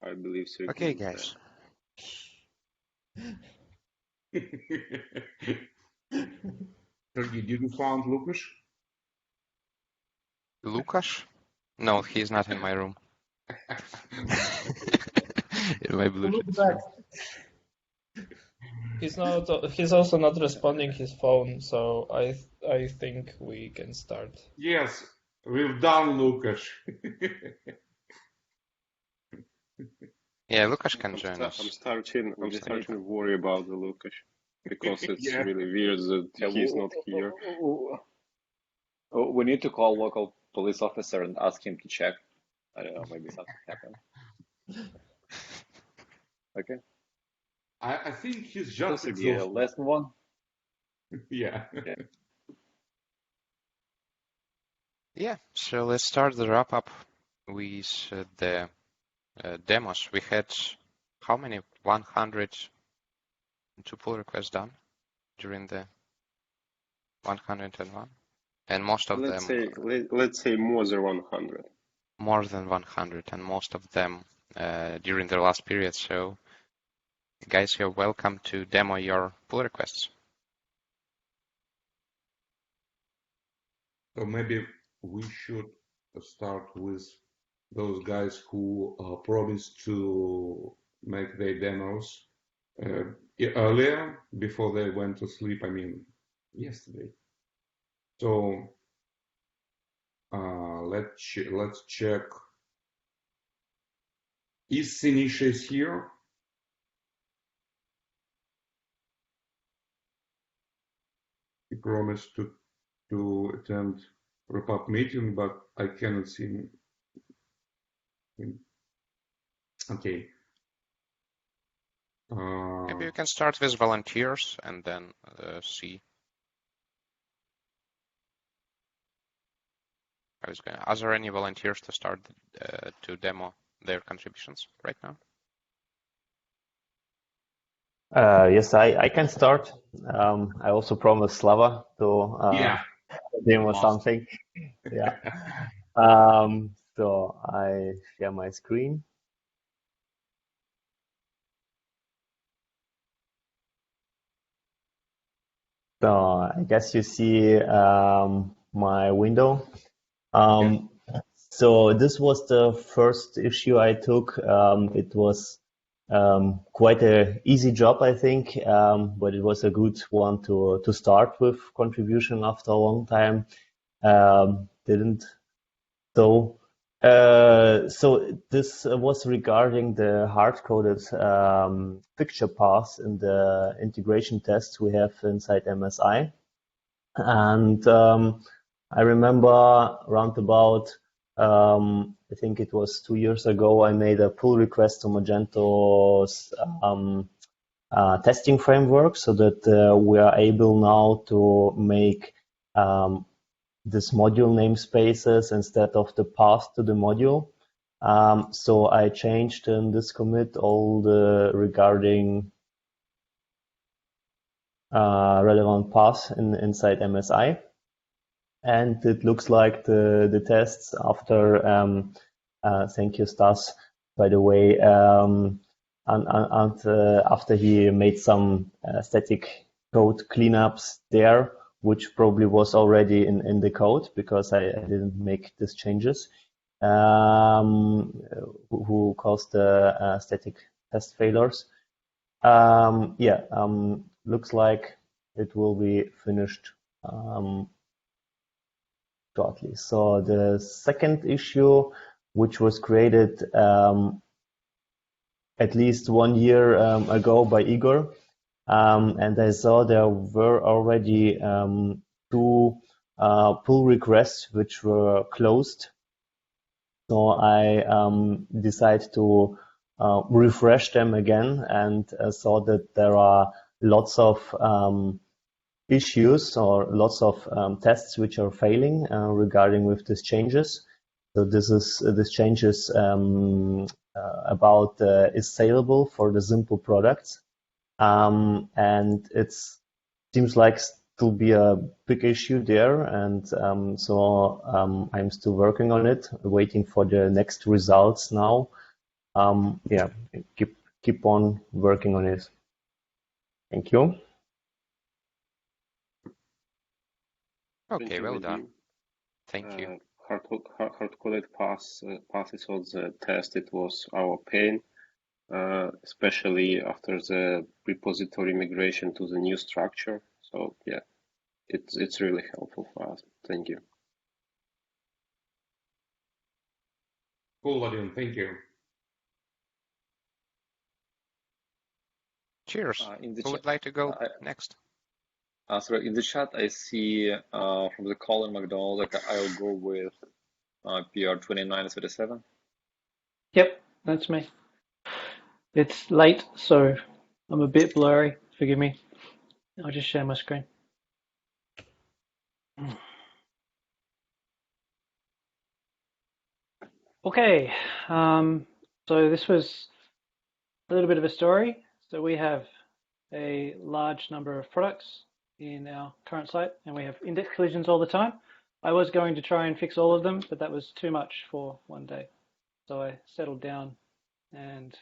I believe so. Okay, guys. You didn't find Lucas? Lukasz? No, he's not in my room. In my Bluetooth room. He's also not responding his phone, so I think we can start. Yes, we've done Lucas. Yeah, Lukasz can join us. I'm starting to worry about the Lucas because it's really weird that he's not here. We need to call local police officer and ask him to check. I don't know, maybe something happened. Okay. I think he's just exhausted. Let's move on. Yeah. Yeah, so let's start the wrap up with the demos. We had how many? 102 pull requests done during the 101, and most of let's them. Let's say more than 100. More than 100, and most of them during the last period. So, guys, you're welcome to demo your pull requests. So maybe we should start with those guys who promised to make their demos earlier before they went to sleep. I mean, yesterday. So let's check. Is Sinisha here? He promised to attend wrap-up meeting, but I cannot see him. Okay. Maybe you can start with volunteers and then see. Are there any volunteers to start to demo their contributions right now? Yes, I can start. I also promised Slava to demo something. Yeah. So I share my screen. So I guess you see my window. So this was the first issue I took. It was quite an easy job, I think, but it was a good one to start with contribution after a long time. Didn't so. So this was regarding the hard-coded picture paths in the integration tests we have inside MSI, and I remember around about. I think it was 2 years ago, I made a pull request to Magento's testing framework so that we are able now to make this module namespaces instead of the path to the module. So I changed in this commit all the regarding relevant paths inside MSI. And it looks like the tests after, thank you, Stas, by the way, and after he made some static code cleanups there, which probably was already in the code because I didn't make these changes, who caused the static test failures. Looks like it will be finished shortly. So the second issue, which was created at least 1 year ago by Igor, and I saw there were already 2 pull requests which were closed. So I decided to refresh them again and saw that there are lots of issues or lots of tests which are failing regarding with these changes. So this changes about is saleable for the simple products, and it seems like to be a big issue there, and so I'm still working on it, waiting for the next results now. yeah, keep on working on it. Thank you. Okay, well done. Thank you. Hard-coded passes on the test, it was our pain, especially after the repository migration to the new structure. So yeah, it's really helpful for us. Thank you. Cool, Vadim. Thank you. Cheers. Who would like to go next? Sorry, in the chat, I see from the Colin McDonald, like I'll go with PR 2937. Yep, that's me. It's late, so I'm a bit blurry. Forgive me. I'll just share my screen. Okay, so this was a little bit of a story. So we have a large number of products in our current site, and we have index collisions all the time. I was going to try and fix all of them, but that was too much for one day. So I settled down and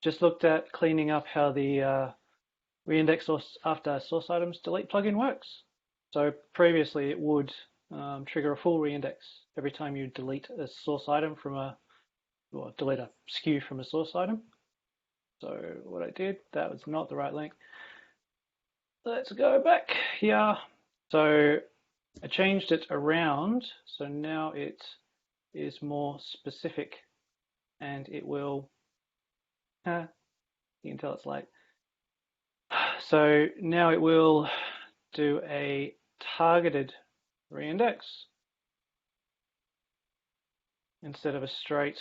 just looked at cleaning up how the reindex after source items delete plugin works. So previously it would trigger a full reindex every time you delete a source item from or delete a SKU from a source item. So what I did, that was not the right link. Let's go back here. So I changed it around. So now it is more specific and it will, you can tell it's late. So now it will do a targeted reindex instead of a straight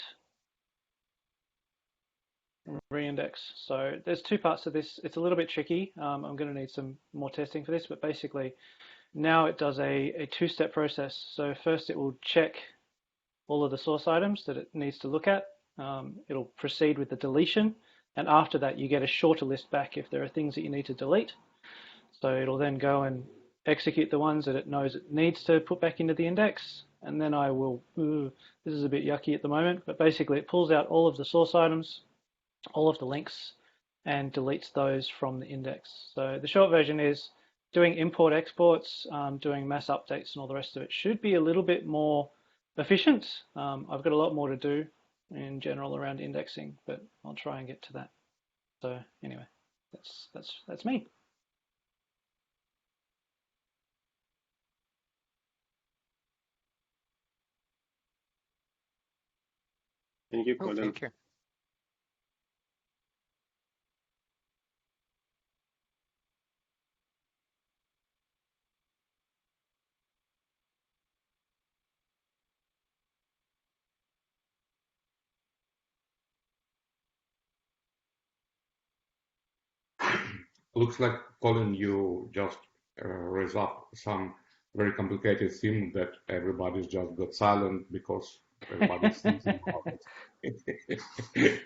reindex. So there's two parts to this. It's a little bit tricky. I'm going to need some more testing for this, but basically now it does a two-step process. So first it will check all of the source items that it needs to look at. It'll proceed with the deletion, and after that you get a shorter list back if there are things that you need to delete. So it'll then go and execute the ones that it knows it needs to put back into the index, and then I will, this is a bit yucky at the moment, but basically it pulls out all of the source items, all of the links, and deletes those from the index. So the short version is doing import exports, doing mass updates and all the rest of it should be a little bit more efficient. I've got a lot more to do in general around indexing, but I'll try and get to that. So anyway, that's me. Thank you, Colin. Thank you. Looks like, Colin, you just raised up some very complicated theme that everybody's just got silent because everybody's thinking about it.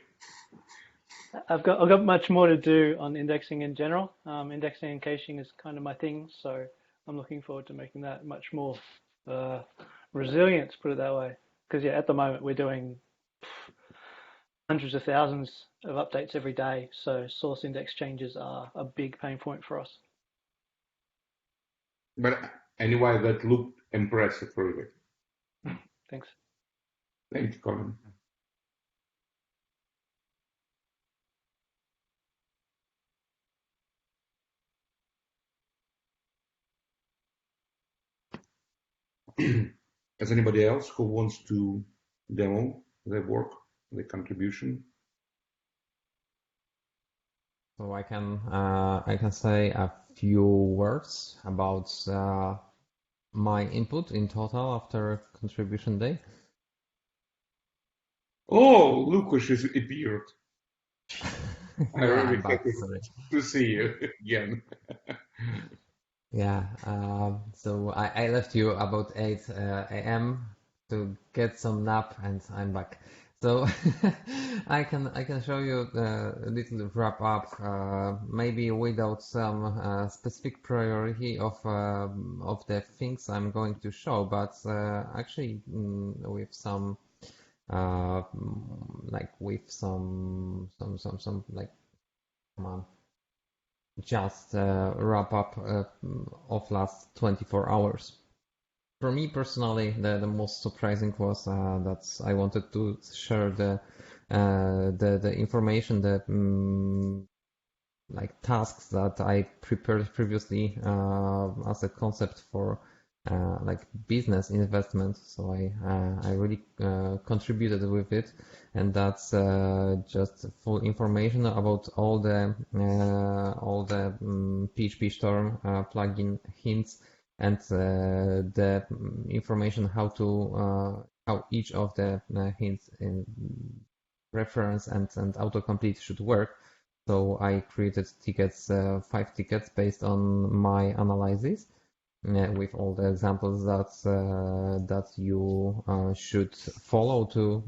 I've got much more to do on indexing in general. Indexing and caching is kind of my thing, so I'm looking forward to making that much more resilient, to put it that way. Because yeah, at the moment we're doing hundreds of thousands of updates every day, so source index changes are a big pain point for us. But anyway, that looked impressive, really. Thanks. Thank you, Colin. Is anybody else who wants to demo their work, their contribution? So I can say a few words about my input in total after contribution day. Oh, Lukas has appeared. I'm really happy Sorry. to see you again. Yeah, so I left you about 8 a.m. to get some nap, and I'm back. So I can show you a little wrap up, maybe without some specific priority of the things I'm going to show, but actually with some like with some like, come on, just wrap up of last 24 hours. For me personally, the most surprising was that I wanted to share the information, like tasks that I prepared previously as a concept for like business investment. So I really contributed with it, and that's just full information about all the PHP Storm plugin hints and the information how each of the hints in reference and autocomplete should work. So I created tickets, 5 tickets based on my analysis, with all the examples that you should follow to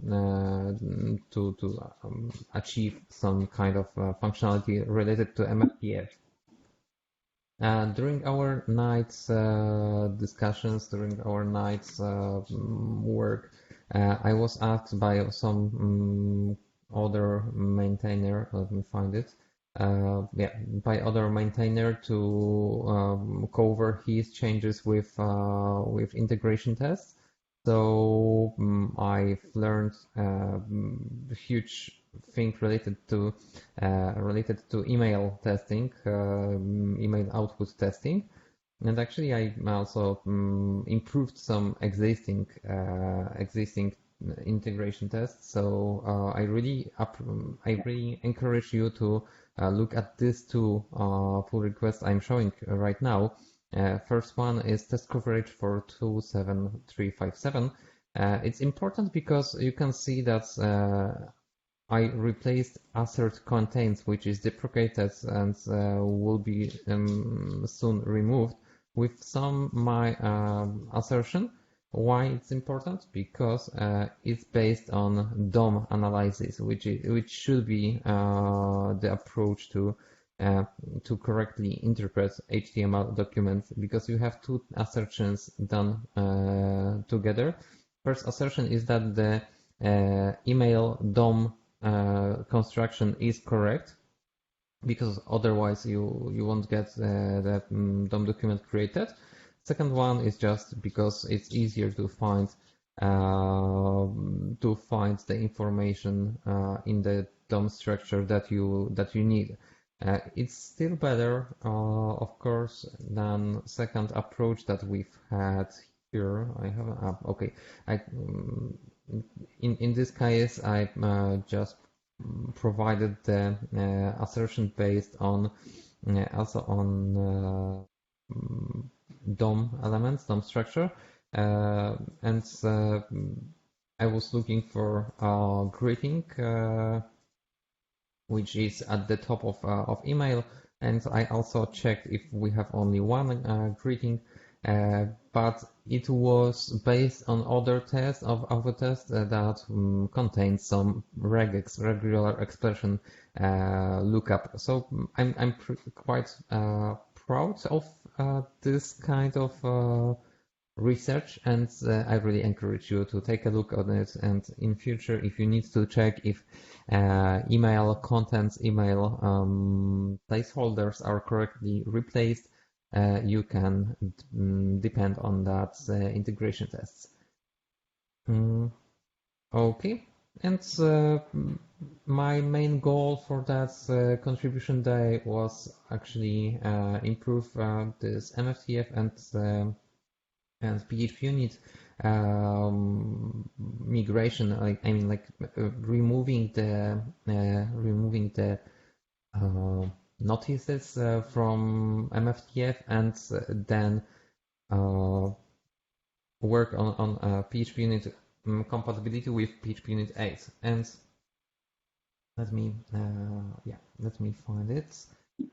achieve some kind of functionality related to MFTF. During our night's discussions, during our night's work, I was asked by some other maintainer, let me find it, by other maintainer to cover his changes with integration tests. So I've learned a huge thing related to email testing, email output testing, and actually I also improved some existing integration tests. So I really encourage you to look at these 2 pull requests I'm showing right now. First one is test coverage for 27357. It's important because you can see that I replaced assert contains, which is deprecated and will be soon removed, with some my assertion. Why it's important? Because it's based on DOM analysis, which should be the approach to correctly interpret HTML documents, because you have 2 assertions done together. First assertion is that the email DOM construction is correct, because otherwise you won't get the DOM document created. Second one is just because it's easier to find the information in the DOM structure that you need. It's still better, of course, than second approach that we've had here. I have an app. Okay, in this case I just provided the assertion based on also on DOM elements, DOM structure, and I was looking for greeting, which is at the top of email, and I also checked if we have only one greeting, but it was based on other tests of other tests that contain some regex, regular expression lookup. So I'm quite proud of this kind of research, and I really encourage you to take a look on it. And in future, if you need to check if email contents, email placeholders are correctly replaced, you can depend on that integration tests. Okay, and my main goal for that contribution day was actually improve this MFTF and PHP unit migration. I mean, like removing the notices from MFTF, and then work on PHP unit compatibility with PHP unit 8. And let me find it.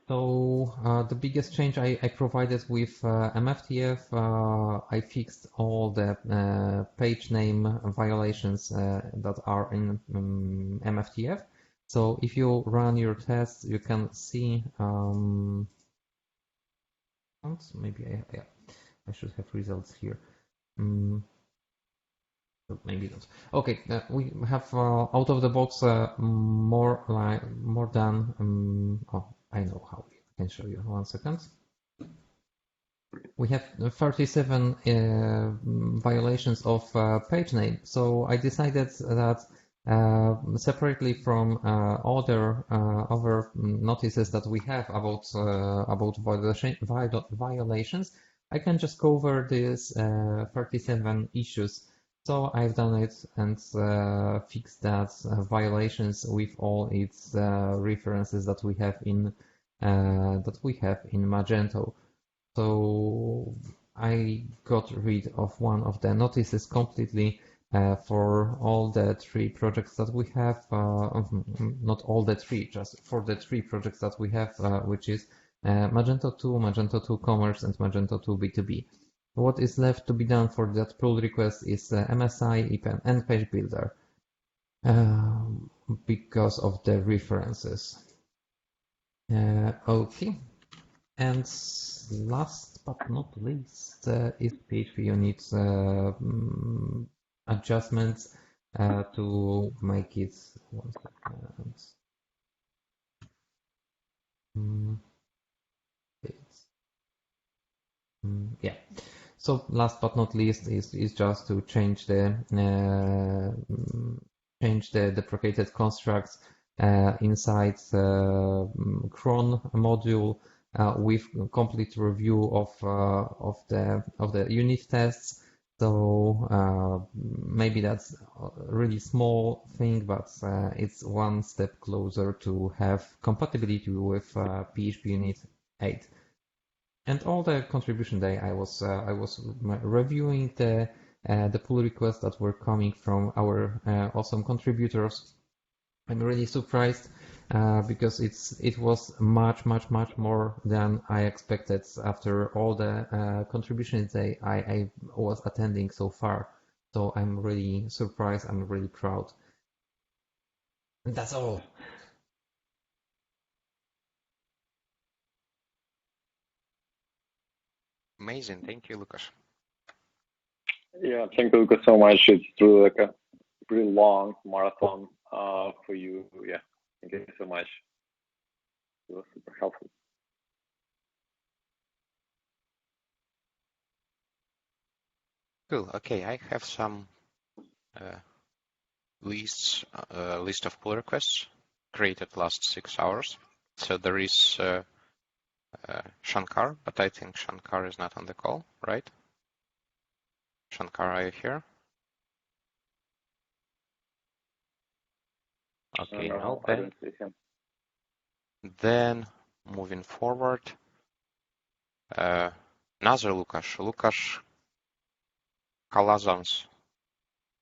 So the biggest change I provided with MFTF, I fixed all the page name violations that are in MFTF. So if you run your tests, you can see, maybe I should have results here. So maybe not. Okay, we have out of the box more than. Oh, I know how. I can show you. 1 second. We have 37 violations of page name. So I decided that separately from other notices that we have about violations, I can just cover these 37 issues. So I've done it and fixed that violations with all its references that we have in Magento. So I got rid of one of the notices completely for all the 3 projects that we have. Not all the 3, just for the 3 projects that we have, which is Magento 2, Magento 2 Commerce, and Magento 2 B2B. What is left to be done for that pull request is MSI, EPEN, and Page Builder because of the references. Okay. And last but not least is PHP unit adjustments to make it 1 second. Yeah. So last but not least is just to change the deprecated constructs inside cron module with complete review of the unit tests. So maybe that's a really small thing, but it's one step closer to have compatibility with PHP Unit 8. And all the contribution day, I was reviewing the pull requests that were coming from our awesome contributors. I'm really surprised because it was much more than I expected after all the contributions day I was attending so far. So I'm really surprised. I'm really proud. And that's all. Amazing. Thank you, Lucas. Yeah, thank you, Lucas, so much. It's truly like a pretty long marathon for you. Yeah, thank you so much. It was super helpful. Cool. Okay, I have some list of pull requests created last 6 hours. So there is Shankar, but I think Shankar is not on the call, right? Shankar, are you here? Okay, no, I don't see him. Then moving forward, another Lucas Calazans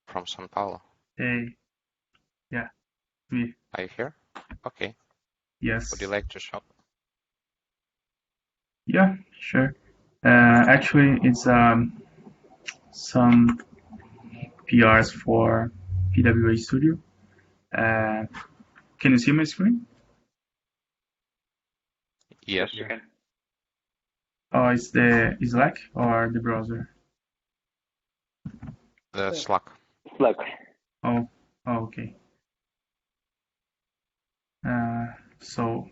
from São Paulo. Hey, yeah, me. Are you here? Okay. Yes. Would you like to show? Yeah, sure. Actually, it's some PRs for PWA Studio. Can you see my screen? Yes. You can. Oh, it's the Slack or the browser? The Slack. Slack. Oh, okay. So,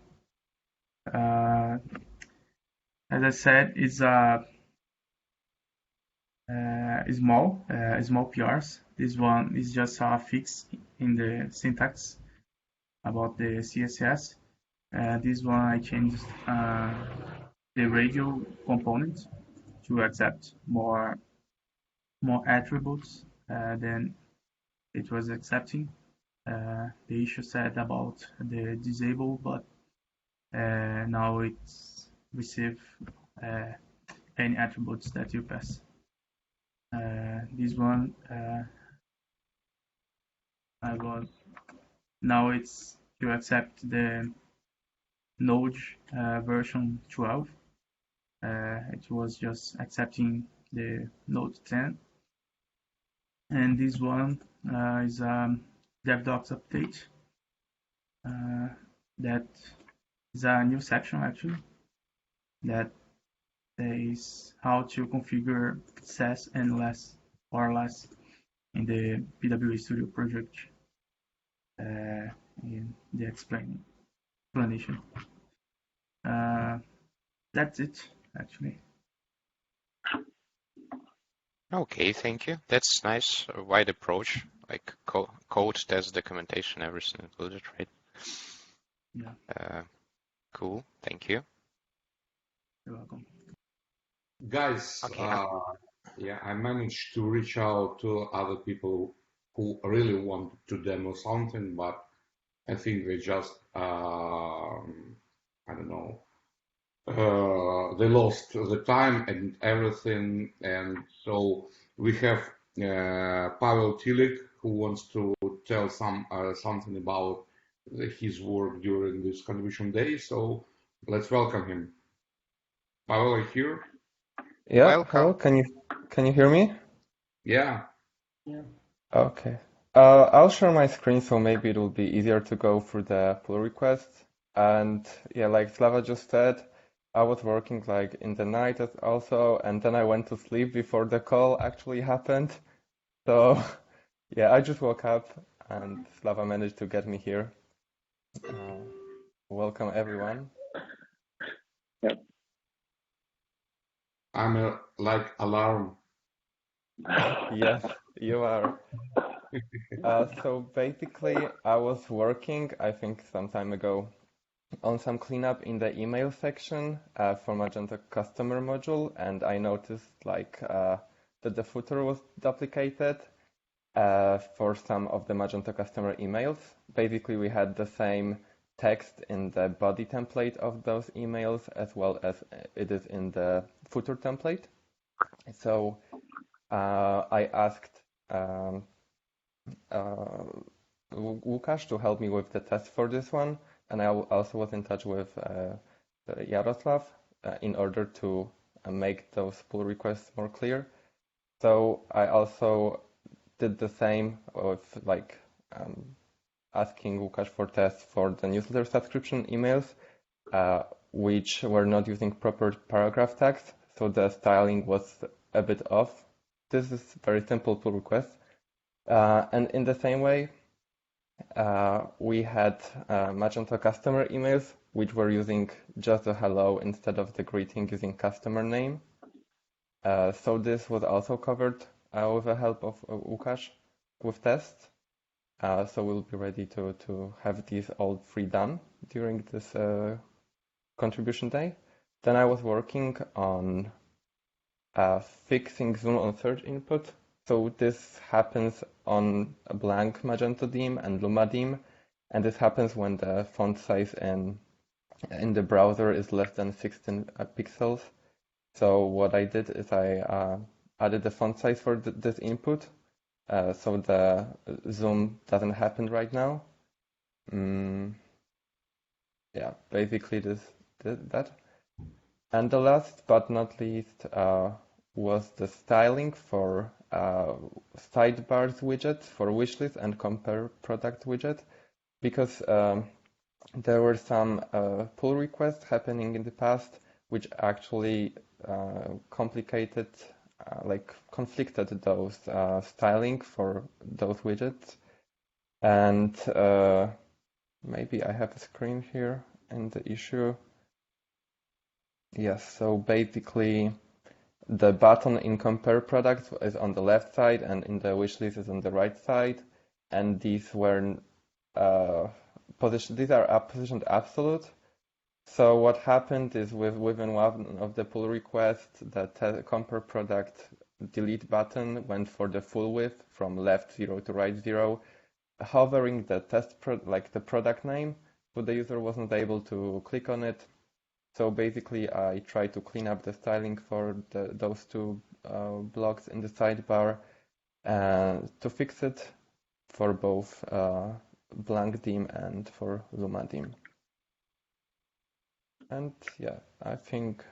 as I said, it's small PRs. This one is just a fix in the syntax about the CSS. This one I changed the radio component to accept more attributes than it was accepting. The issue said about the disable, but now it's receive any attributes that you pass. This one now it's to accept the Node version 12. It was just accepting the Node 10. And this one is DevDocs update. That is a new section actually that is how to configure SES and less or less in the PWA Studio project in the explanation. That's it, actually. Okay, thank you. That's nice, a wide approach, like code, test, documentation, everything included, right? Yeah. Cool, thank you. You're welcome. Guys, Okay. yeah, I managed to reach out to other people who really want to demo something, but I think they just, I don't know, they lost the time and everything. And so we have Pavel Tilik, who wants to tell something about his work during this contribution day. So let's welcome him. Pavel, are you here? Yeah, Welcome. hello, can you hear me? Yeah. Yeah. Okay. I'll share my screen so maybe it will be easier to go through the pull requests. And yeah, like Slava just said, I was working like in the night also, and then I went to sleep before the call actually happened. So yeah, I just woke up and Slava managed to get me here. Welcome everyone. Yep. I'm like alarm. Yes, you are. So basically, I was working, I think some time ago, on some cleanup in the email section for Magento customer module, and I noticed that the footer was duplicated for some of the Magento customer emails. Basically, we had the same text in the body template of those emails as well as it is in the footer template. So I asked Łukasz to help me with the test for this one, and I also was in touch with Yaroslav in order to make those pull requests more clear. So I also did the same with asking Łukasz for tests for the newsletter subscription emails, which were not using proper paragraph tags, so the styling was a bit off. This is very simple pull request. And in the same way, we had Magento customer emails, which were using just a hello instead of the greeting using customer name. So this was also covered with the help of Łukasz with tests. So we'll be ready to have these all three done during this contribution day. Then I was working on fixing zoom on search input. So this happens on a blank Magento theme and Luma theme, and this happens when the font size in the browser is less than 16 pixels. So what I did is I added the font size for this input, so the zoom doesn't happen right now. Yeah, basically that. And the last but not least was the styling for Sidebars widget for wishlist and compare product widget, because there were some pull requests happening in the past which actually conflicted those styling for those widgets. And maybe I have a screen here in the issue. Yes, so basically the button in compare products is on the left side and in the wish list is on the right side, and these were these are positioned absolute. So what happened is within one of the pull requests, the compare product delete button went for the full width from left 0 to right 0, hovering the the product name, so the user wasn't able to click on it. So basically, I tried to clean up the styling for those two blocks in the sidebar to fix it for both blank theme and for Luma theme. And yeah, I think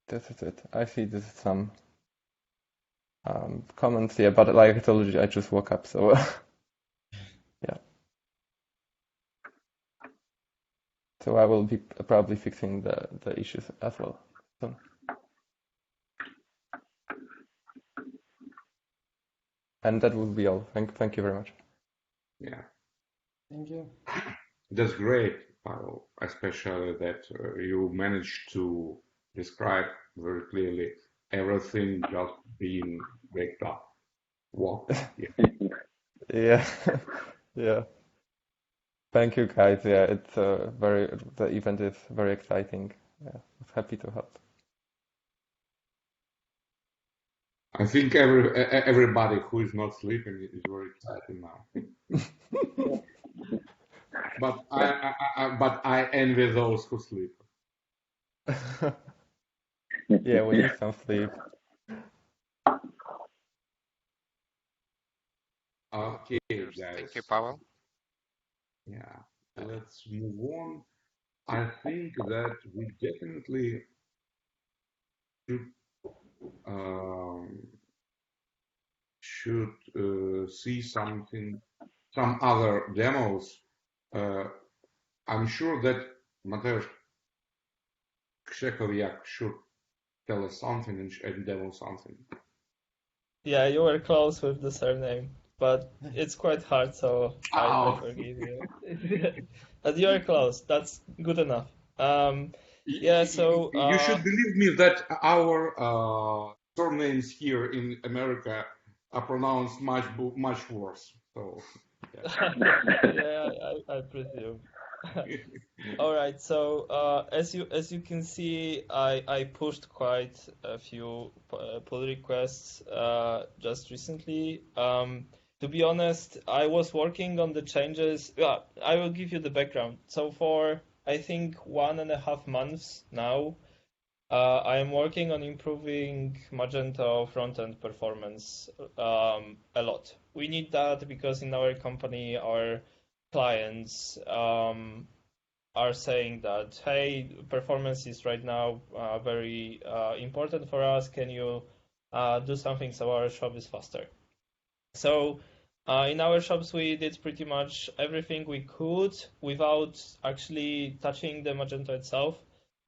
this is it. I see this is some comments here, but like I told you, I just woke up, so yeah. So I will be probably fixing the issues as well. So. And that would be all. Thank you very much. Yeah, Thank you. that's great, Pavel, especially that you managed to describe very clearly everything just being baked up. Wow. Yeah. Yeah, yeah. Thank you, guys. Yeah, it's the event is very exciting. Yeah, I was happy to help. I think everybody who is not sleeping is very excited now. But I envy those who sleep. Yeah, we need some sleep. Okay, Thank guys. you, Pavel. Yeah, let's move on. I think that we definitely should see some other demos. I'm sure that Mateusz Krzekowiak should tell us something and demo something. Yeah, you were close with the surname, but it's quite hard, so I forgive you. But you are close. That's good enough. Yeah, so You should believe me that our surnames here in America are pronounced much worse. So yeah, I presume. All right, so as you can see, I pushed quite a few pull requests just recently. To be honest, I was working on the changes. Yeah, I will give you the background. So for I think 1.5 months now, I am working on improving Magento front-end performance a lot. We need that because in our company, our clients are saying that, hey, performance is right now very important for us. Can you do something so our shop is faster? So in our shops, we did pretty much everything we could without actually touching the Magento itself.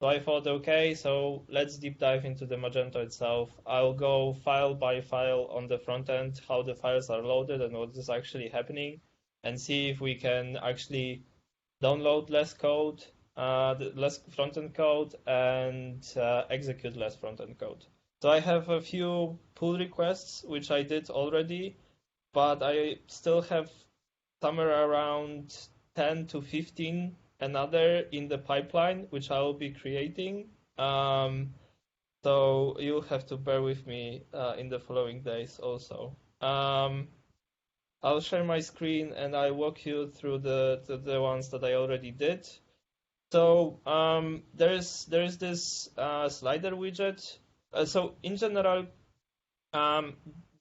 So I thought, okay, so let's deep dive into the Magento itself. I'll go file by file on the front end, how the files are loaded and what is actually happening, and see if we can actually download less code, less front-end code, and execute less front-end code. So I have a few pull requests, which I did already, but I still have somewhere around 10 to 15 another in the pipeline, which I will be creating. So you'll have to bear with me in the following days also. I'll share my screen and I'll walk you through the ones that I already did. So there's this slider widget. So in general,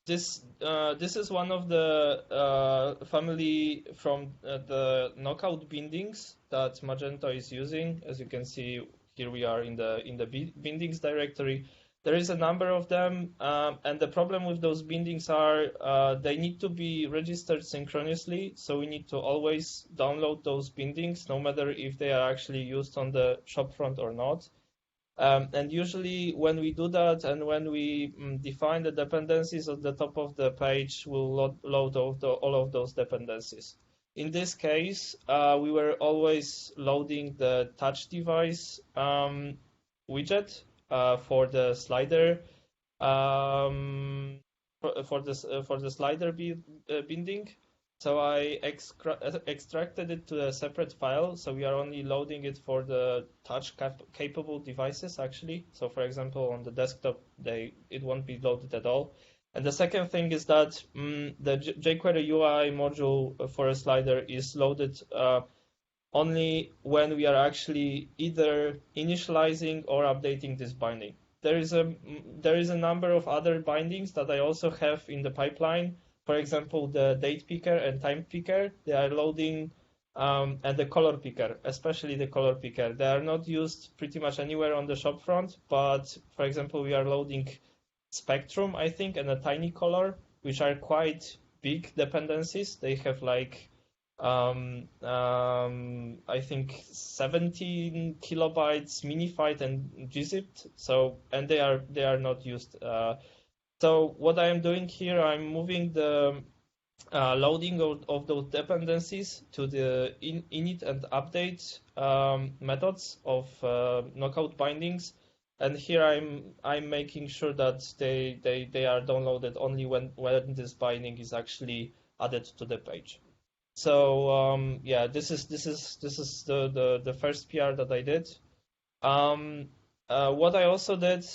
this is one of the family from the knockout bindings that Magento is using. As you can see, here we are in the bindings directory. There is a number of them, and the problem with those bindings are they need to be registered synchronously, so we need to always download those bindings, no matter if they are actually used on the shopfront or not. And usually when we do that and when we define the dependencies at the top of the page, we'll load all of those dependencies. In this case, we were always loading the touch device widget for the slider for the slider binding. So I extracted it to a separate file. So we are only loading it for the touch capable devices actually. So for example, on the desktop, it won't be loaded at all. And the second thing is that the jQuery UI module for a slider is loaded only when we are actually either initializing or updating this binding. There is a number of other bindings that I also have in the pipeline. For example, the date picker and time picker, they are loading, and the color picker, especially the color picker. They are not used pretty much anywhere on the shop front, but for example, we are loading Spectrum, I think, and a Tiny Color, which are quite big dependencies. They have like I think 17 kilobytes minified and gzipped. So, and they are not used. So So what I am doing here, I'm moving the loading of those dependencies to the init and update methods of knockout bindings, and here I'm making sure that they are downloaded only when this binding is actually added to the page. So yeah, this is the first PR that I did. What I also did,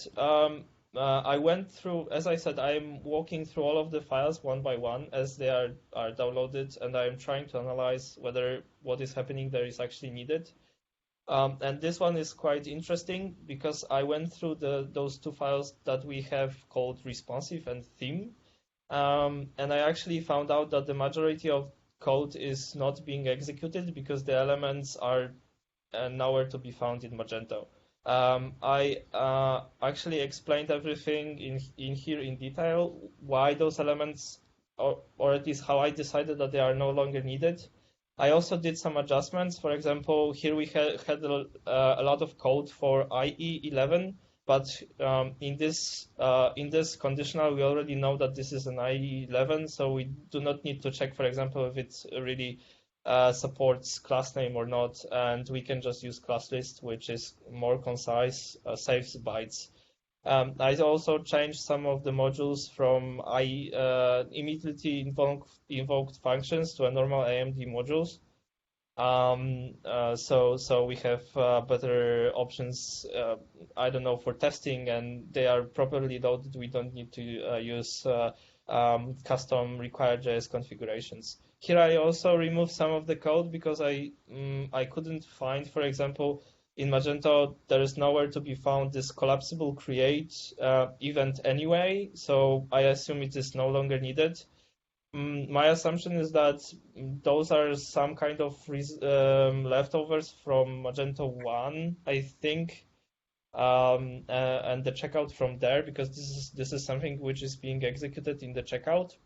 I went through, as I said, I'm walking through all of the files one by one as they are downloaded, and I'm trying to analyze whether what is happening there is actually needed. And this one is quite interesting because I went through those two files that we have called responsive and theme, and I actually found out that the majority of code is not being executed because the elements are nowhere to be found in Magento. I actually explained everything in here in detail, why those elements, or at least how I decided that they are no longer needed. I also did some adjustments. For example, here we had a lot of code for IE11, but in this conditional, we already know that this is an IE11, so we do not need to check, for example, if it's really supports class name or not, and we can just use class list, which is more concise, saves bytes. I also changed some of the modules from immediately invoked functions to a normal AMD modules. So we have better options, I don't know, for testing, and they are properly loaded. We don't need to use custom required.js configurations. Here I also removed some of the code because I couldn't find, for example, in Magento, there is nowhere to be found this collapsible create event anyway, so I assume it is no longer needed. My assumption is that those are some kind of leftovers from Magento 1, I think, and the checkout from there, because this is something which is being executed in the checkout.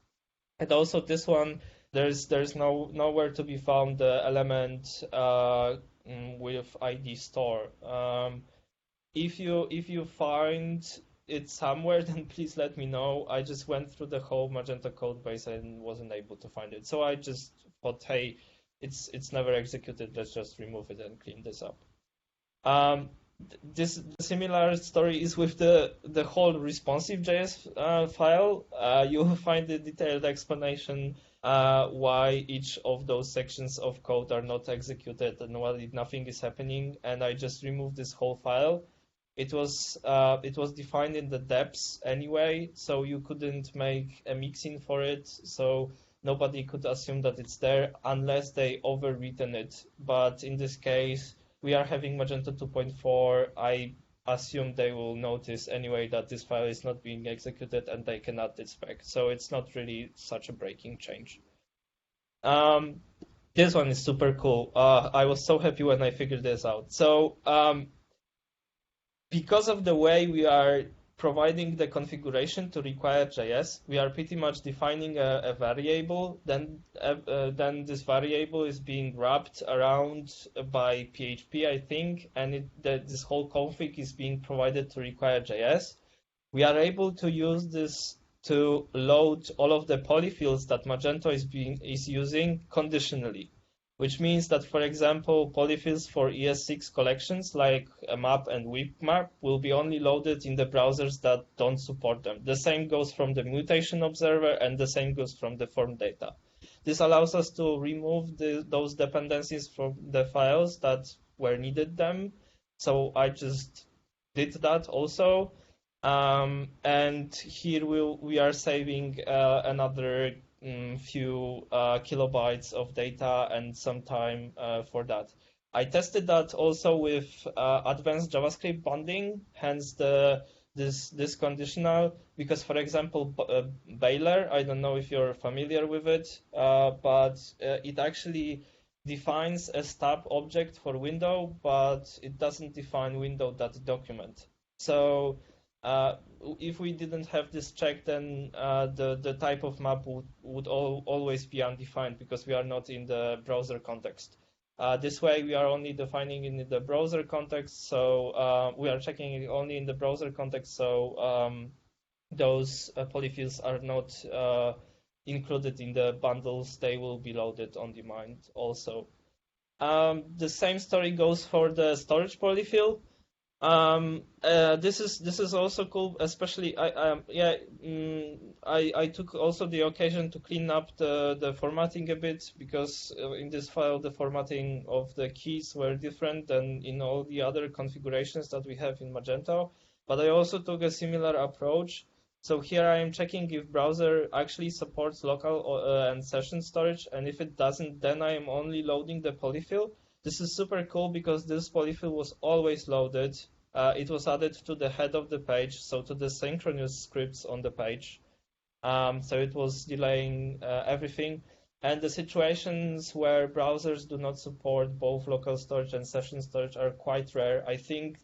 And also this one, there's nowhere to be found the element with ID store. If you find it somewhere, then please let me know. I just went through the whole Magento code base and wasn't able to find it. So I just thought, hey, it's never executed. Let's just remove it and clean this up. This similar story is with the whole responsive.js file. You will find the detailed explanation why each of those sections of code are not executed and why nothing is happening. And I just removed this whole file. It was defined in the depths anyway, so you couldn't make a mixin for it. So nobody could assume that it's there unless they overwritten it. But in this case, we are having Magento 2.4. I assume they will notice anyway that this file is not being executed and they can add this back. So it's not really such a breaking change. This one is super cool. I was so happy when I figured this out. So because of the way we are providing the configuration to required.js, we are pretty much defining a variable. Then this variable is being wrapped around by PHP, I think, and this whole config is being provided to required.js. We are able to use this to load all of the polyfills that Magento is using conditionally, which means that, for example, polyfills for ES6 collections like a map and whip map will be only loaded in the browsers that don't support them. The same goes from the mutation observer, and the same goes from the form data. This allows us to remove those dependencies from the files that were needed them. So I just did that also. And here we are saving another few kilobytes of data and some time for that. I tested that also with advanced JavaScript bonding, hence this conditional, because, for example, Baylor, I don't know if you're familiar with it, but it actually defines a stub object for window, but it doesn't define window.document. So if we didn't have this check, then the type of map would always be undefined because we are not in the browser context. This way, we are only defining in the browser context, so we are checking it only in the browser context. So those polyfills are not included in the bundles, they will be loaded on demand also. The same story goes for the storage polyfill. This is also cool, especially I took also the occasion to clean up the formatting a bit, because in this file the formatting of the keys were different than in all the other configurations that we have in Magento. But I also took a similar approach. So here I am checking if browser actually supports local and session storage, and if it doesn't, then I am only loading the polyfill. This is super cool because this polyfill was always loaded. It was added to the head of the page, so to the synchronous scripts on the page. So it was delaying everything. And the situations where browsers do not support both local storage and session storage are quite rare. I think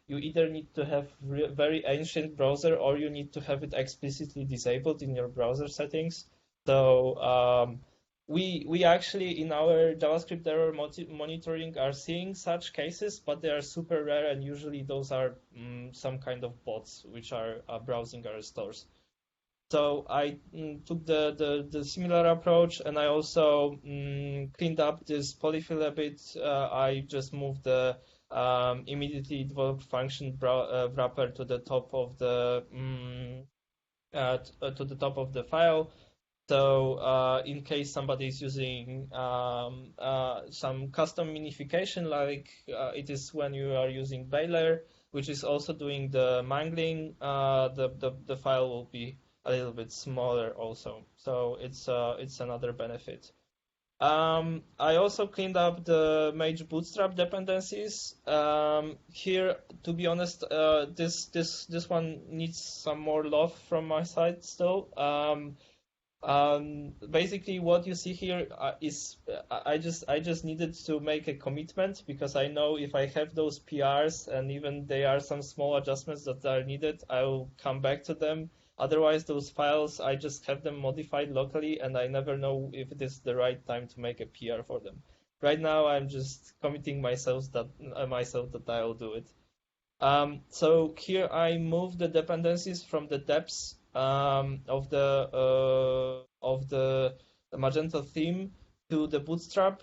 you either need to have very ancient browser, or you need to have it explicitly disabled in your browser settings. So we actually, in our JavaScript error monitoring, are seeing such cases, but they are super rare, and usually those are some kind of bots which are browsing our stores. So I took the similar approach, and I also cleaned up this polyfill a bit. I just moved the immediately developed function wrapper to the top of the file. So in case somebody is using some custom minification, like it is when you are using Baylor, which is also doing the mangling, the file will be a little bit smaller also. So it's another benefit. I also cleaned up the Mage Bootstrap dependencies. Here, to be honest, this one needs some more love from my side still. Basically, what you see here is I just needed to make a commitment, because I know if I have those PRs and even there are some small adjustments that are needed, I will come back to them. Otherwise, those files, I just have them modified locally, and I never know if it is the right time to make a PR for them. Right now, I'm just committing myself that I will do it. So here I move the dependencies from the depths of the Magento theme to the Bootstrap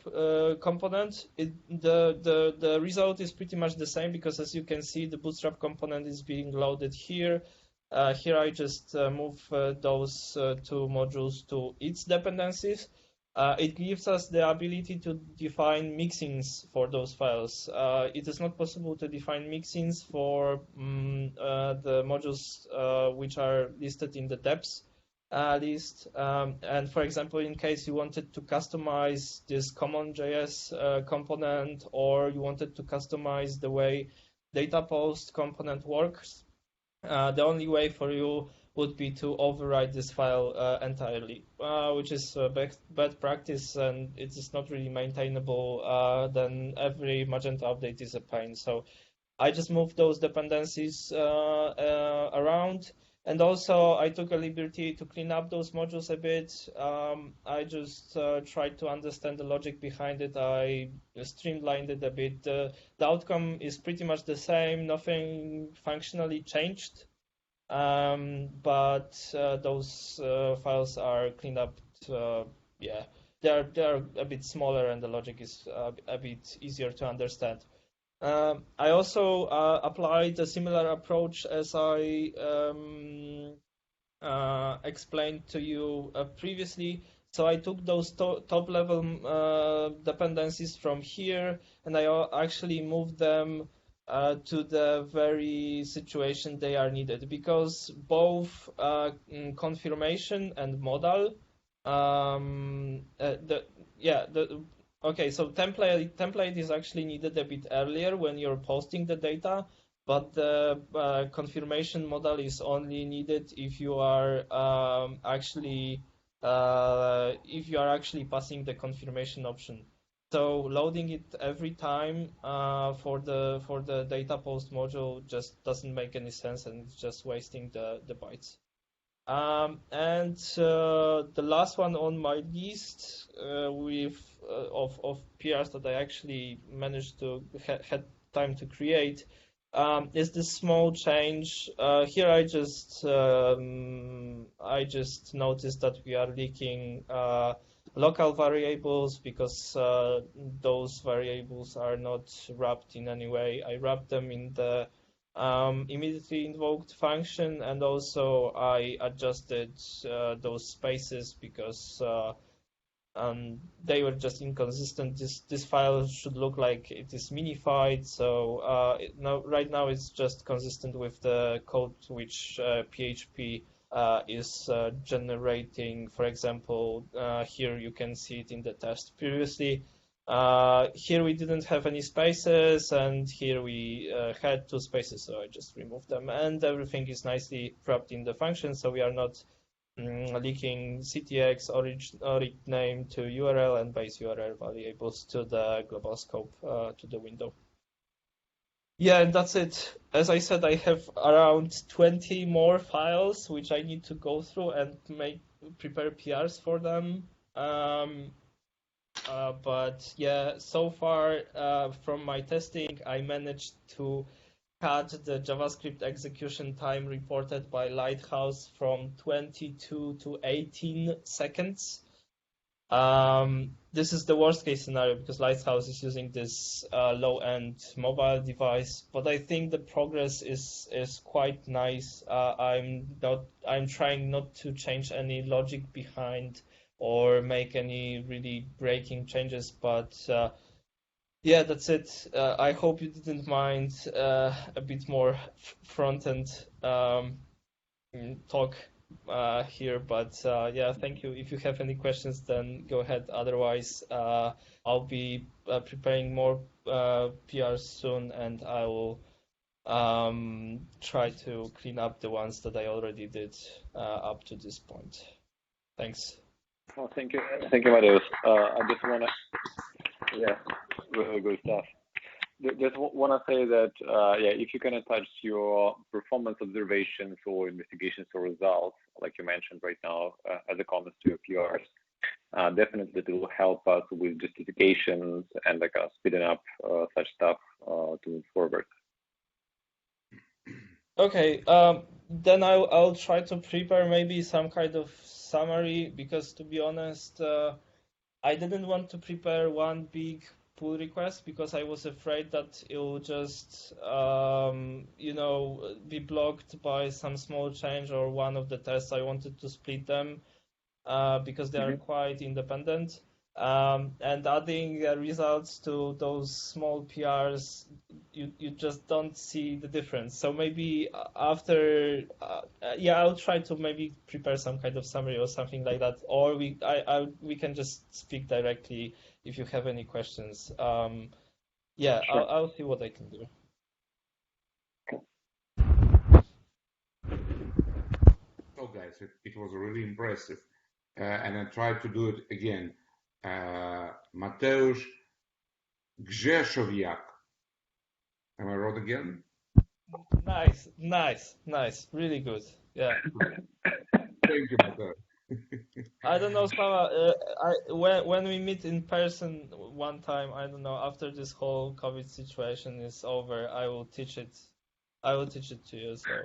component. The result is pretty much the same, because as you can see, the Bootstrap component is being loaded here. Here I just move those two modules to its dependencies. It gives us the ability to define mixins for those files. It is not possible to define mixins for the modules which are listed in the depths list. And for example, in case you wanted to customize this common.js component, or you wanted to customize the way data post component works, the only way for you would be to override this file entirely, which is bad practice, and it is not really maintainable. Then every Magento update is a pain. So I just moved those dependencies around, and also I took a liberty to clean up those modules a bit. I just tried to understand the logic behind it. I streamlined it a bit. The outcome is pretty much the same. Nothing functionally changed. But those files are cleaned up. They're a bit smaller, and the logic is a bit easier to understand. I also applied a similar approach as I explained to you previously. So I took those top-level dependencies from here, and I actually moved them to the very situation they are needed, because both confirmation and modal, so template is actually needed a bit earlier when you're posting the data, but the confirmation modal is only needed if you are actually passing the confirmation option. So loading it every time for the data post module just doesn't make any sense, and it's just wasting the bytes. And the last one on my list of PRs that I actually managed to had time to create is this small change. Here I just noticed that we are leaking local variables because those variables are not wrapped in any way. I wrapped them in the immediately invoked function, and also I adjusted those spaces because they were just inconsistent. This file should look like it is minified, so right now it's just consistent with the code which PHP is generating. For example, here you can see it in the test previously. Here we didn't have any spaces, and here we had 2 spaces, so I just removed them, and everything is nicely wrapped in the function, so we are not leaking CTX orig name to URL and base URL variables to the global scope to the window. Yeah, and that's it. As I said, I have around 20 more files which I need to go through and prepare PRs for them. But yeah, so far from my testing, I managed to cut the JavaScript execution time reported by Lighthouse from 22 to 18 seconds. This is the worst case scenario because Lighthouse is using this low-end mobile device, but I think the progress is quite nice. I'm trying not to change any logic behind or make any really breaking changes, but yeah, that's it. I hope you didn't mind a bit more front-end talk here, but yeah, thank you. If you have any questions, then go ahead. Otherwise, I'll be preparing more PRs soon, and I will try to clean up the ones that I already did up to this point. Thanks. Well, thank you, Mateusz. I just want to, yeah, really good stuff. Just want to say that, yeah, if you can attach your performance observations or investigations or results, like you mentioned right now, as a comment to your PRs, definitely it will help us with justifications and like speeding up such stuff to move forward. Okay, then I'll try to prepare maybe some kind of summary because, to be honest, I didn't want to prepare one big pull request because I was afraid that it will just, you know, be blocked by some small change or one of the tests. I wanted to split them because they are quite independent. And adding results to those small PRs, you just don't see the difference. So maybe after, yeah, I'll try to maybe prepare some kind of summary or something like that, or we can just speak directly if you have any questions. Yeah, sure. I'll see what I can do. So guys, it was really impressive, and I tried to do it again. Mateusz Grzeszowiak. Am I right again? Nice. Really good. Yeah. Thank you, Mateusz. I don't know, Slava. When we meet in person one time, I don't know, after this whole COVID situation is over, I will teach it to you. So,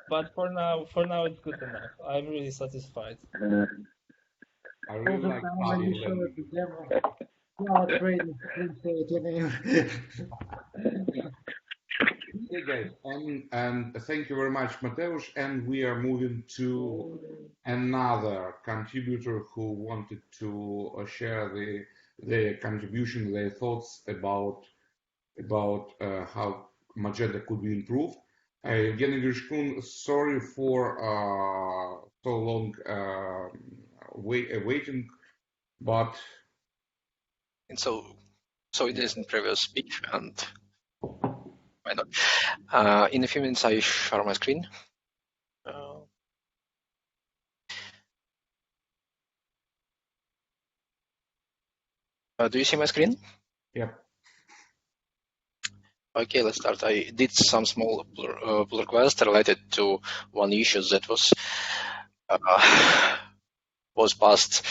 but for now, it's good enough. I'm really satisfied. I really like how you showed the demo. Yeah, it's great. Okay, guys, and thank you very much, Mateusz. And we are moving to another contributor who wanted to share their contribution, their thoughts about how Magento could be improved. Evgeny Grishkun, sorry for so long waiting, but so it is in previous speech, and why not? In a few minutes, I share my screen. Do you see my screen? Yep. Okay, let's start. I did some small pull request related to one issue that was passed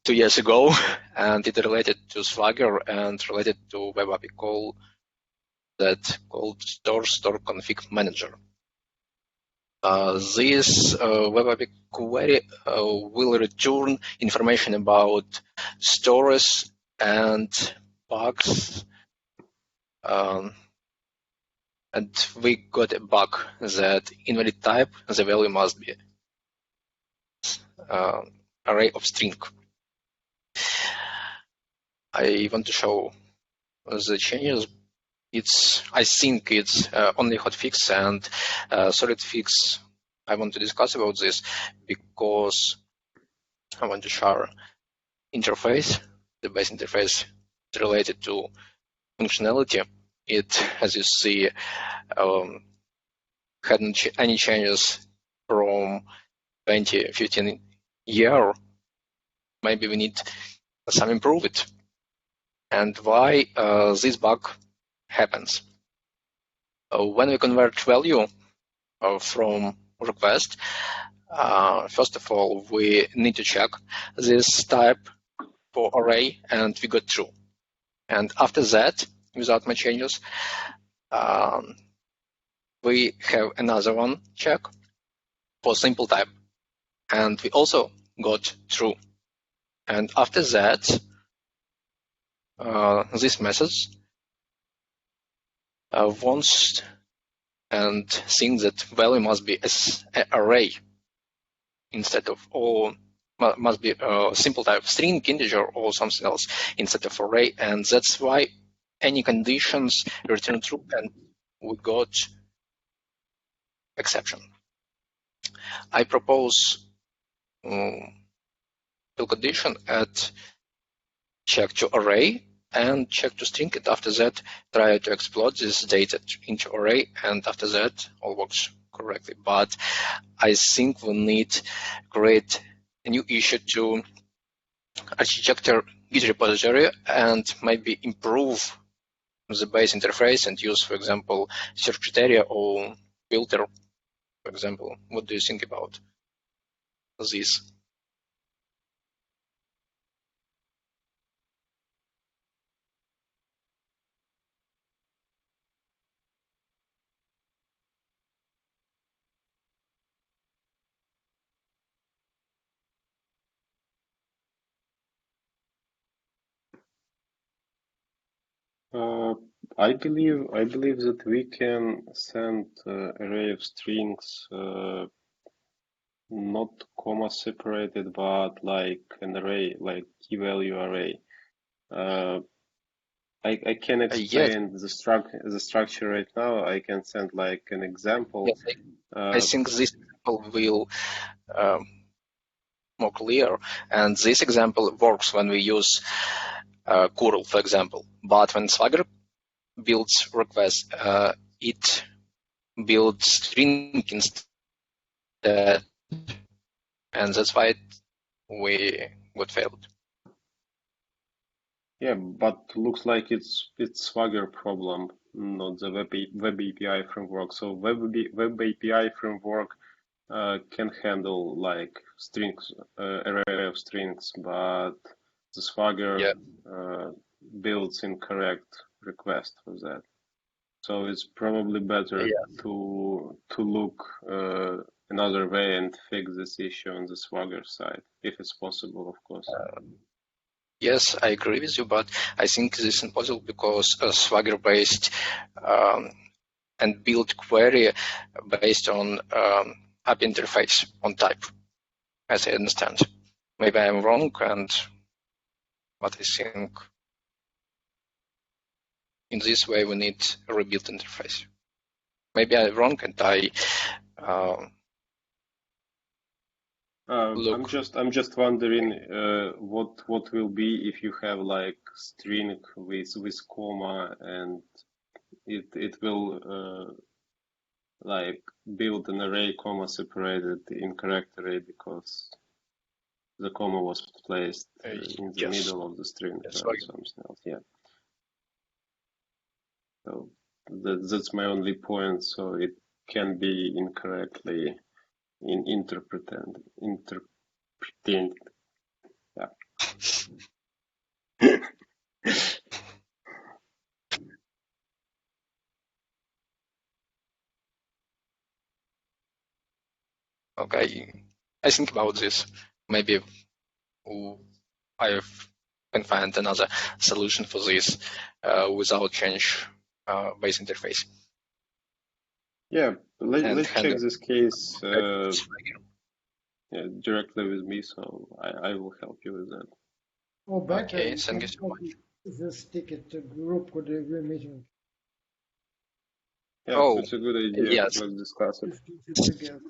2 years ago, and it related to Swagger and related to web API call that called store config manager. This web API query will return information about stores and bugs. And we got a bug that invalid type, the value must be array of string. I want to show the changes. I think it's only hotfix and solid fix. I want to discuss about this because I want to share interface, the base interface related to functionality. It, as you see, hadn't any changes from 2015 year. Maybe we need some improvement. And why this bug happens? When we convert value from request, first of all, we need to check this type for array, and we got true. And after that, without my changes, we have another one check for simple type, and we also got true. And after that, this method wants and thinks that value must be an array instead of, or must be a simple type, string, integer, or something else instead of array. And that's why any conditions return true, and we got exception. I propose to condition at check to array and check to string, and after that try to exploit this data into array, and after that all works correctly. But I think we need to create a new issue to architecture Git repository and maybe improve the base interface and use, for example, search criteria or filter, for example. What do you think about this? I believe that we can send array of strings not comma separated, but like an array, like key value array. I can explain Yes. the structure right now. I can send like an example. Yes, I think this example will more clear, and this example works when we use curl, for example. But when Swagger builds request, it builds string instead, and that's why we got failed. Yeah, but looks like it's Swagger problem, not the web API framework. So web API framework can handle like strings, array of strings, but the Swagger builds incorrect request for that. So it's probably better to look another way and fix this issue on the Swagger side, if it's possible, of course. Yes, I agree with you, but I think this is impossible because Swagger-based and build query based on API interface on type, as I understand. Maybe I'm wrong, but I think in this way we need a rebuilt interface. Maybe I'm wrong, and I'm just wondering what will be if you have like string with comma, and it will like build an array comma separated incorrect array because the comma was placed in the middle of the string or something else. Yeah. So that's my only point. So it can be incorrectly interpreted. Yeah. Okay, I think about this. Maybe I can find another solution for this without change base interface. Yeah, let's check handle this case directly with me, so I will help you with that. Or better, Okay, you thank can you so much. this ticket to group code review meeting. Yeah, Oh, it's a good idea. yes, Let's discuss it. Discuss it together.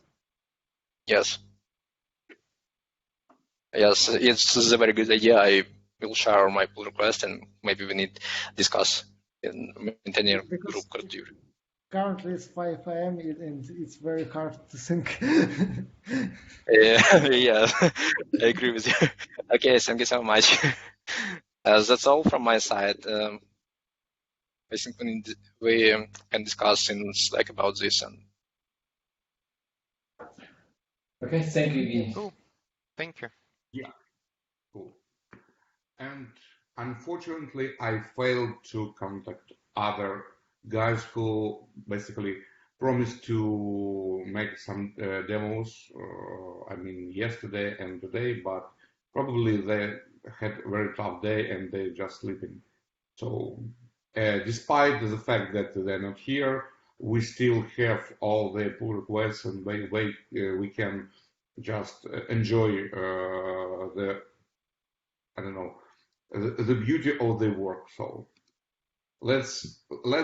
yes, yes. It's a very good idea. I will share my pull request, and maybe we need discuss in maintaining Because group code review. currently it's 5 a.m. and it's very hard to think. Yeah, yeah, I agree with you. Okay, thank you so much. That's all from my side. I think we can discuss in Slack about this. And Okay, thank you, Guy. Cool. Thank you. Yeah, cool. And unfortunately, I failed to contact other guys who basically promised to make some demos, I mean, yesterday and today, but probably they had a very tough day and they're just sleeping. So despite the fact that they're not here, we still have all the pull requests and we can just enjoy the, I don't know, the beauty of the work. So let's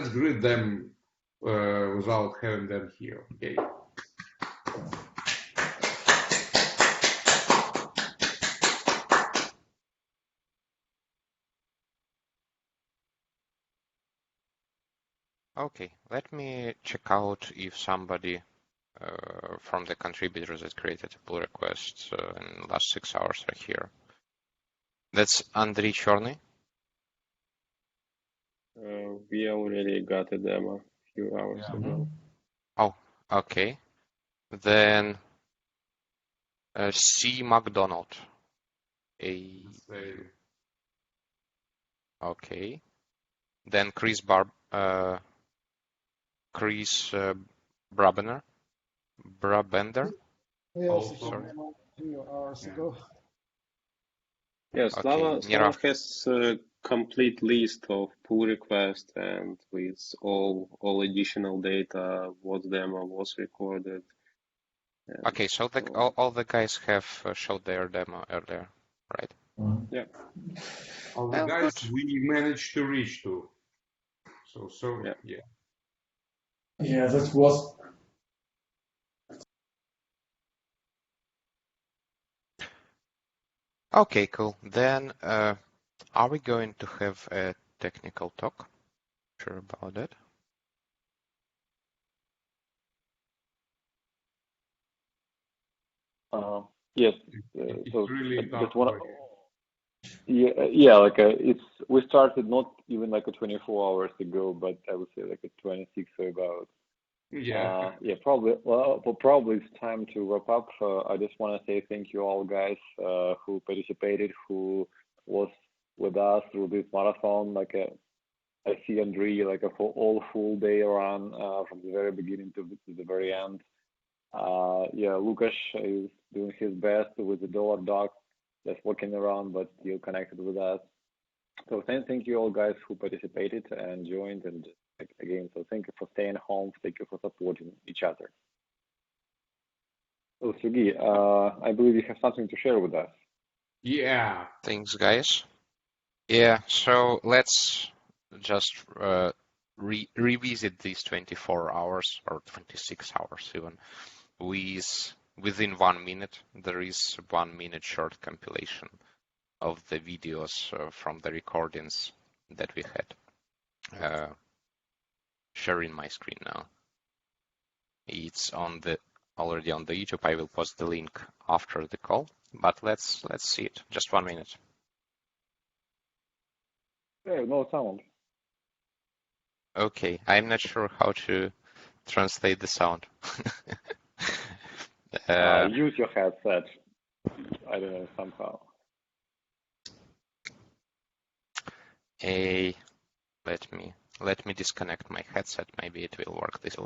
greet them without having them here. Okay. Okay, let me check out if somebody from the contributors that created a pull request in the last 6 hours are here. That's Andrei Chorny. We already got a demo a few hours ago. Oh, okay. Then C. McDonald. Okay. Then Chris Brabender. Yes, Oh, sorry. a few hours ago. Yeah, Slava Nira. has a complete list of pull requests and with all additional data, what demo was recorded. Okay, so all the guys have showed their demo earlier, right? Yeah. All the guys we managed to reach to. So yeah. Yeah, that was. Okay, cool. Then are we going to have a technical talk? Sure about that. Yes. It's So really just tough. yeah, like we started not even like 24 hours ago, but I would say like 26 or about. Yeah. Yeah, probably. Well, probably it's time to wrap up. I just want to say thank you all guys who participated, who was with us through this marathon. Like I see Andrei like a full day run from the very beginning to the very end. Yeah, Lukasz is doing his best with the dollar dog, just walking around, but still connected with us. So thank you all guys who participated and joined, and again, so thank you for staying home, thank you for supporting each other. So Sergey, I believe you have something to share with us. Yeah. Thanks, guys. Yeah, so let's just revisit these 24 hours or 26 hours even. Within 1 minute, there is 1 minute short compilation of the videos from the recordings that we had. Sharing my screen now. It's already on the YouTube. I will post the link after the call, but let's see it. Just 1 minute. Yeah, no sound. Okay, I'm not sure how to translate the sound. Use your headset. I don't know, somehow. Let me disconnect my headset. Maybe it will work this way.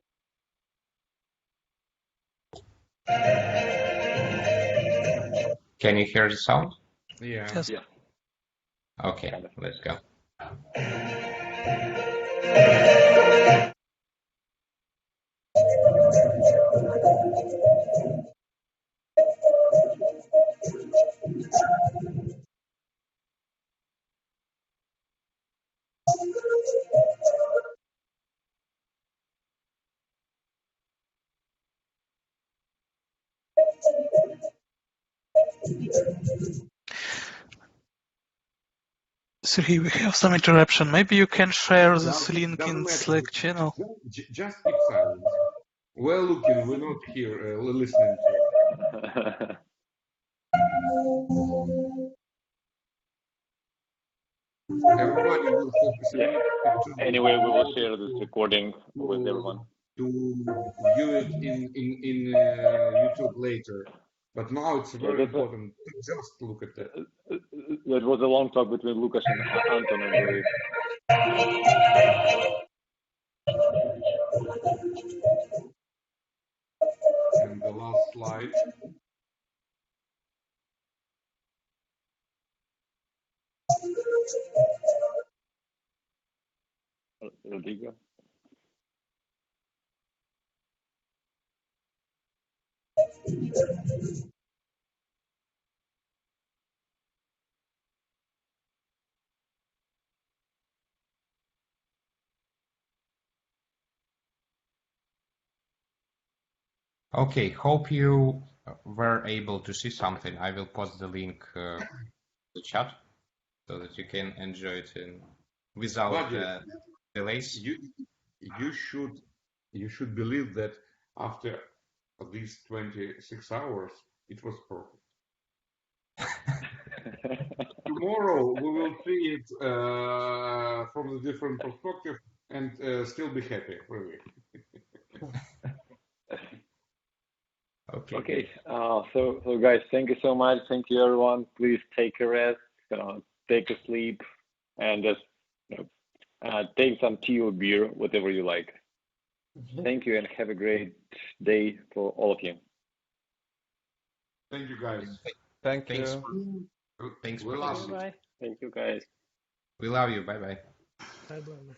Can you hear the sound? Yeah. Yes. Yeah. Okay, let's go. Sergey, we have some interruption. Maybe you can share this link Doesn't in matter. Slack channel. Just keep silent. We're looking, we're not here listening to. Everybody will focus Yeah. Anyway, we will share this recording with everyone. To view it in YouTube later. But now it's very important to just look at that. That was a long talk between Lukas and Anton, I believe. And the last slide. Rodrigo. Okay, hope you were able to see something. I will post the link the chat so that you can enjoy it without delays. You should believe that after these 26 hours, it was perfect. Tomorrow we will see it from a different perspective and still be happy, really. Okay. So guys, thank you so much. Thank you, everyone. Please take a rest, take a sleep, and just take some tea or beer, whatever you like. Thank you, and have a great day for all of you. Thank you, guys. Thank you. Thanks We for love listening. you. Thank you, guys. We love you. Bye-bye. Bye-bye.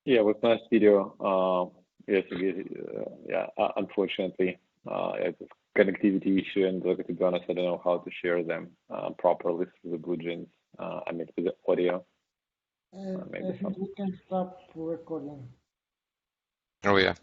Yeah, with my video, yes, unfortunately, it's a connectivity issue, and to be honest, I don't know how to share them properly through the BlueJeans. I mean, with the audio. I think we can stop recording. Oh yeah.